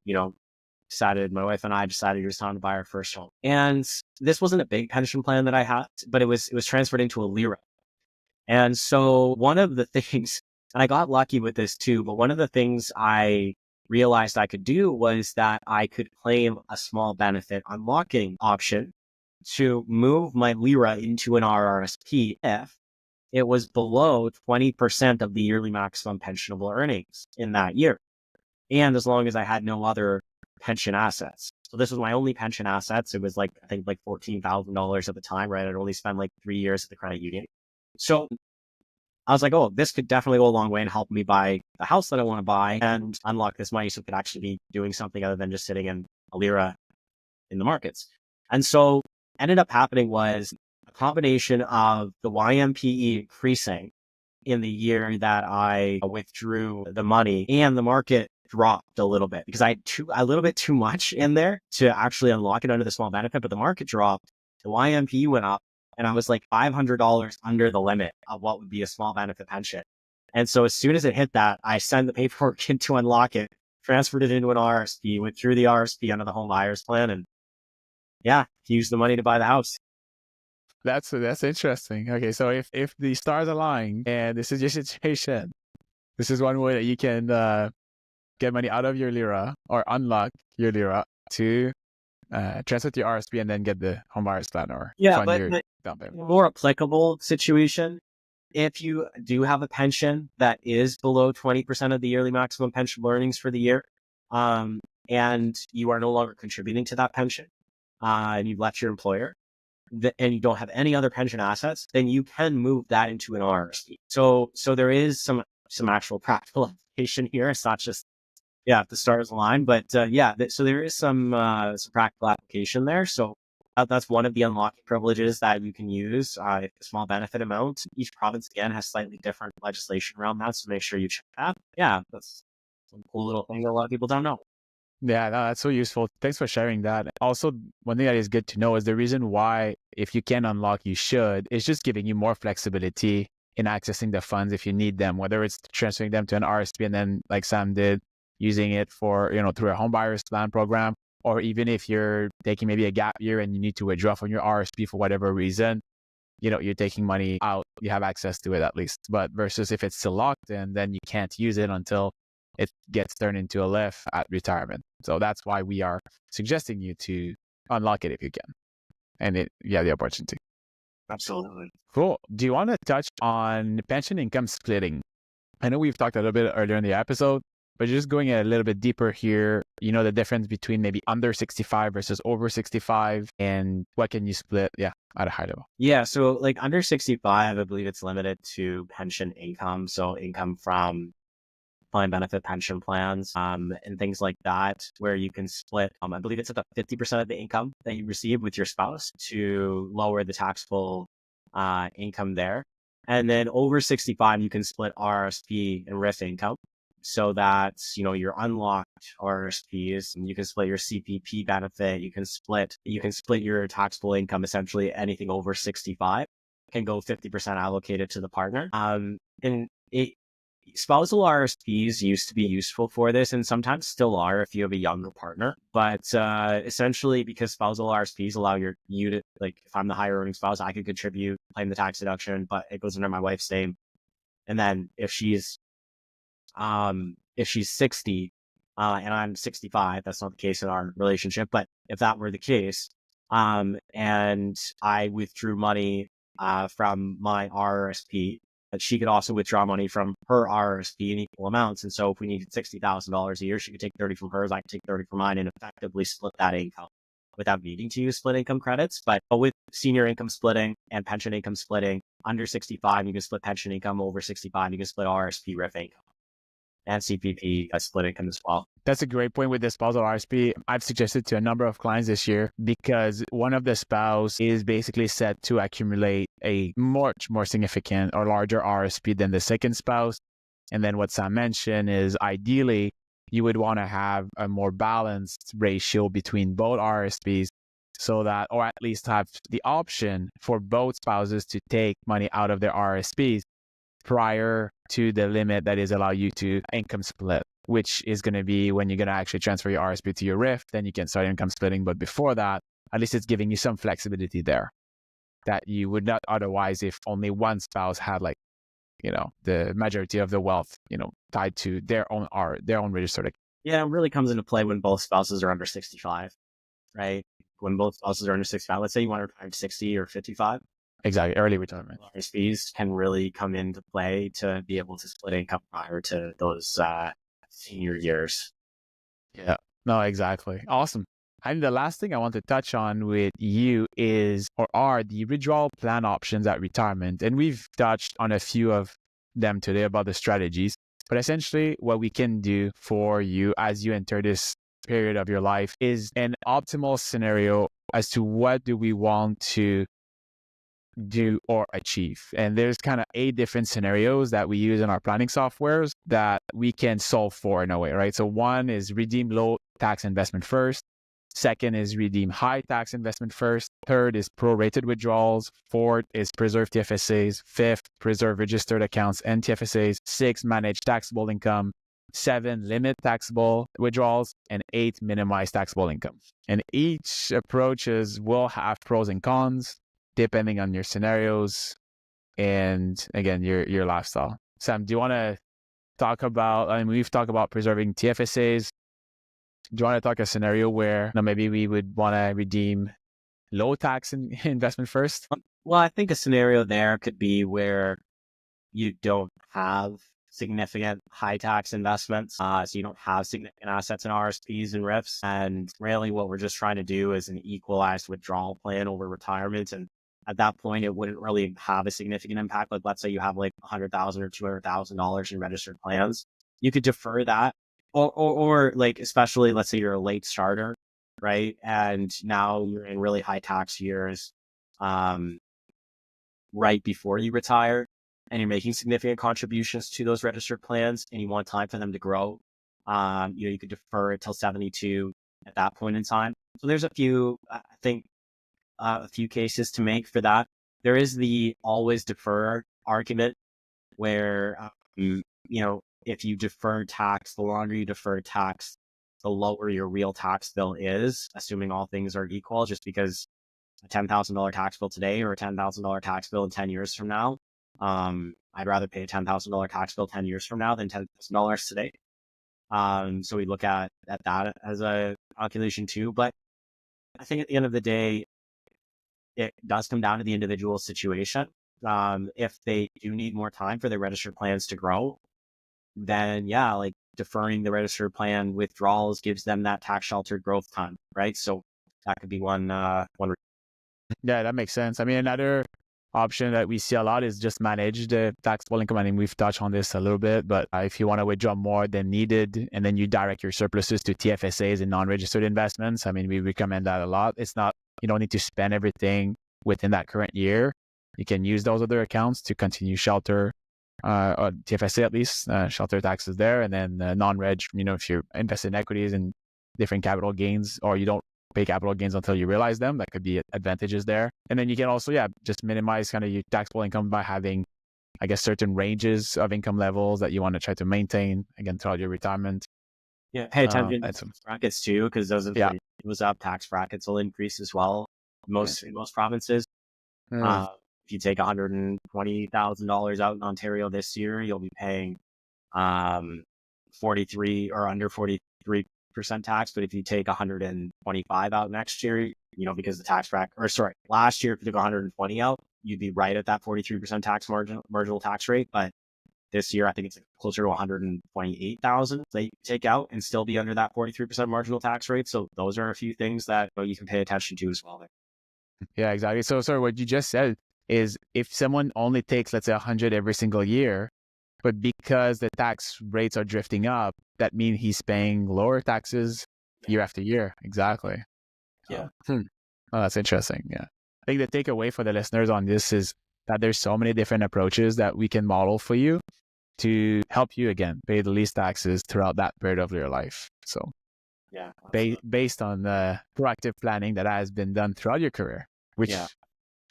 wife and I decided it was time to buy our first home. And this wasn't a big pension plan that I had, but it was transferred into a LIRA. And so one of the things, and I got lucky with this too, but one of the things I realized I could do was that I could claim a small benefit unlocking option to move my LIRA into an RRSP if it was below 20% of the yearly maximum pensionable earnings in that year. And as long as I had no other pension assets. So this was my only pension assets. It was I think $14,000 at the time, right? I'd only spent 3 years at the credit union. So I was like, oh, this could definitely go a long way and help me buy the house that I want to buy and unlock this money so it could actually be doing something other than just sitting in a LIRA in the markets. And so ended up happening was a combination of the YMPE increasing in the year that I withdrew the money, and the market dropped a little bit because I had a little bit too much in there to actually unlock it under the small benefit, but the market dropped, the YMPE went up, and I was $500 under the limit of what would be a small benefit pension. And so as soon as it hit that, I sent the paperwork in to unlock it, transferred it into an RRSP, went through the RRSP under the home buyer's plan, and used the money to buy the house. That's interesting. Okay, so if the stars align and this is your situation, this is one way that you can get money out of your LIRA or unlock your LIRA to transfer to your RSP and then get the home buyer's plan or fund your down payment. More applicable situation, if you do have a pension that is below 20% of the yearly maximum pension earnings for the year, and you are no longer contributing to that pension, and you've left your employer, and you don't have any other pension assets, then you can move that into an RRSP. So there is some actual practical application here. It's not just if the stars align, but so there is some practical application there. So that's one of the unlocking privileges that you can use. A small benefit amount. Each province again has slightly different legislation around that, so make sure you check that. Yeah, that's some cool little thing that a lot of people don't know. Yeah, no, that's so useful. Thanks for sharing that. Also, one thing that is good to know is the reason why, if you can unlock, you should, is just giving you more flexibility in accessing the funds if you need them, whether it's transferring them to an RSP and then, like Sam did, using it for, through a home buyer's plan program, or even if you're taking maybe a gap year and you need to withdraw from your RSP for whatever reason, you're taking money out, you have access to it at least. But versus if it's still locked in, then you can't use it until it gets turned into a LIF at retirement. So that's why we are suggesting you to unlock it if you can. And you have the opportunity. Absolutely. Cool. Do you want to touch on pension income splitting? I know we've talked a little bit earlier in the episode, but just going a little bit deeper here, the difference between maybe under 65 versus over 65 and what can you split? Yeah, at a high level. Yeah. So under 65, I believe it's limited to pension income. So income from defined benefit pension plans, and things like that, where you can split, I believe it's about 50% of the income that you receive with your spouse to lower the taxable income there. And then over 65, you can split RRSP and RIF income. So that's, your unlocked RRSPs, and you can split your CPP benefit. You can split your taxable income, essentially anything over 65 can go 50% allocated to the partner. Spousal RRSPs used to be useful for this, and sometimes still are if you have a younger partner. But essentially, because spousal RRSPs allow you to, if I'm the higher earning spouse, I could contribute, claim the tax deduction, but it goes under my wife's name. And then if she's 60 and I'm 65, that's not the case in our relationship. But if that were the case, and I withdrew money from my RRSP, that she could also withdraw money from her RRSP in equal amounts. And so if we needed $60,000 a year, she could take 30 from hers, I could take 30 from mine, and effectively split that income without needing to use split income credits. But with senior income splitting and pension income splitting, under 65, you can split pension income. Over 65, you can split RRSP RIF income. And CPP split income as well. That's a great point with the spousal RSP. I've suggested to a number of clients this year because one of the spouse is basically set to accumulate a much more significant or larger RSP than the second spouse. And then what Sam mentioned is ideally you would want to have a more balanced ratio between both RSPs so that, or at least have the option for both spouses to take money out of their RSPs prior to the limit that is allow you to income split, which is going to be when you're going to actually transfer your RSP to your RIF, then you can start income splitting. But before that, at least it's giving you some flexibility there that you would not otherwise if only one spouse had the majority of the wealth, tied to their own registered account. Yeah, it really comes into play when both spouses are under 65, right? When both spouses are under 65, let's say you want to retire at 60 or 55. Exactly, early retirement. RSPs can really come into play to be able to split income prior to those senior years. Yeah, no, exactly. Awesome. And the last thing I want to touch on with you are the withdrawal plan options at retirement. And we've touched on a few of them today about the strategies. But essentially, what we can do for you as you enter this period of your life is an optimal scenario as to what do we want to do or achieve. And there's kind of 8 different scenarios that we use in our planning softwares that we can solve for in a way, right? So one is redeem low tax investment first. Second is redeem high tax investment first. Third is prorated withdrawals. Fourth is preserve TFSAs. Fifth, preserve registered accounts and TFSAs. 6, manage taxable income. 7, limit taxable withdrawals. And 8, minimize taxable income. And each approaches will have pros and cons depending on your scenarios and, again, your lifestyle. Sam, do you want to talk about, we've talked about preserving TFSAs. Do you want to talk a scenario where maybe we would want to redeem low tax investment first? Well, I think a scenario there could be where you don't have significant high tax investments. So you don't have significant assets in RSPs and RIFs. And really what we're just trying to do is an equalized withdrawal plan over retirement. And at that point, it wouldn't really have a significant impact. Like, let's say you have like $100,000 or $200,000 in registered plans. You could defer that. Or like, especially, let's say you're a late starter, right? And now you're in really high tax years, right before you retire, and you're making significant contributions to those registered plans, and you want time for them to grow. You could defer it till 72 at that point in time. So there's a few cases to make for that. There is the always defer argument where, if you defer tax, the longer you defer tax, the lower your real tax bill is, assuming all things are equal, just because a $10,000 tax bill today or a $10,000 tax bill in 10 years from now, I'd rather pay a $10,000 tax bill 10 years from now than $10,000 today. So we look at that as a calculation too. But I think at the end of the day, it does come down to the individual situation. If they do need more time for their registered plans to grow, then like deferring the registered plan withdrawals gives them that tax sheltered growth time, right? So that could be one. Yeah, that makes sense. I mean, another option that we see a lot is just manage the taxable income. I mean, we've touched on this a little bit, but if you want to withdraw more than needed, and then you direct your surpluses to TFSAs and non-registered investments, I mean, we recommend that a lot. It's not, you don't need to spend everything within that current year. You can use those other accounts to continue shelter, or TFSA at least, shelter taxes there, and then non-reg, if you're invested in equities and different capital gains, or you don't pay capital gains until you realize them, that could be advantages there. And then you can also, just minimize kind of your taxable income by having, I guess, certain ranges of income levels that you want to try to maintain, again, throughout your retirement. Yeah, pay attention to brackets too, because those tax brackets will increase as well. In most provinces. If you take $120,000 out in Ontario this year, you'll be paying 43 or under 43% tax. But if you take 125 out next year, because the tax bracket, last year if you took 120 out, you'd be right at that 43% marginal tax rate. But this year, I think it's closer to 128,000 that you can take out and still be under that 43% marginal tax rate. So those are a few things that you can pay attention to as well. Yeah, exactly. So sorry, what you just said is if someone only takes, let's say 100 every single year, but because the tax rates are drifting up, that means he's paying lower taxes year after year. Exactly. Yeah. Oh, that's interesting. Yeah. I think the takeaway for the listeners on this is that there's so many different approaches that we can model for you to help you, again, pay the least taxes throughout that period of your life. So yeah, based on the proactive planning that has been done throughout your career, which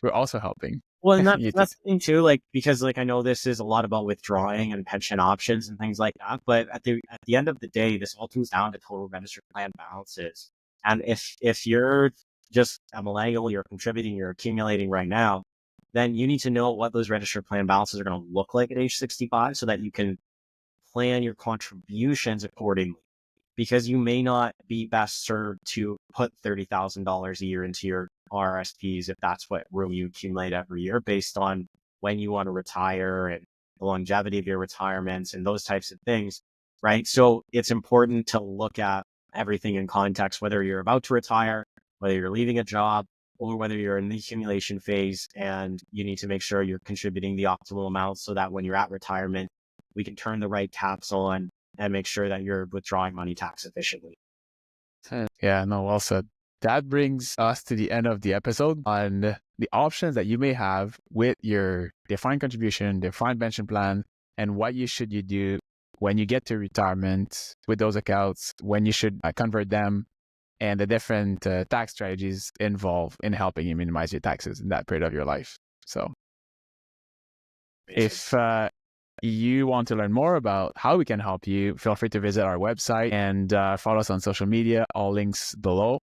we're also helping. Well, and that's the thing too, like, because like I know this is a lot about withdrawing and pension options and things like that, but at the end of the day, this all comes down to total registered plan balances. And if you're just a millennial, you're contributing, you're accumulating right now, then you need to know what those registered plan balances are going to look like at age 65 so that you can plan your contributions accordingly. Because you may not be best served to put $30,000 a year into your RRSPs if that's what room you accumulate every year based on when you want to retire and the longevity of your retirements and those types of things, right? So it's important to look at everything in context, whether you're about to retire, whether you're leaving a job, or whether you're in the accumulation phase, and you need to make sure you're contributing the optimal amount so that when you're at retirement, we can turn the right taps on and make sure that you're withdrawing money tax efficiently. Yeah, no, well said. That brings us to the end of the episode on the options that you may have with your defined contribution, defined pension plan, and what you do when you get to retirement with those accounts, when you should convert them, and the different tax strategies involved in helping you minimize your taxes in that period of your life. So if you want to learn more about how we can help you, feel free to visit our website and follow us on social media, all links below.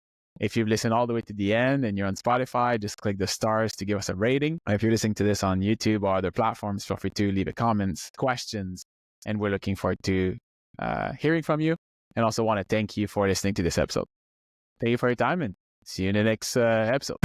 If you've listened all the way to the end and you're on Spotify, just click the stars to give us a rating. If you're listening to this on YouTube or other platforms, feel free to leave a comments, questions, and we're looking forward to hearing from you. And also want to thank you for listening to this episode. Thank you for your time and see you in the next episode.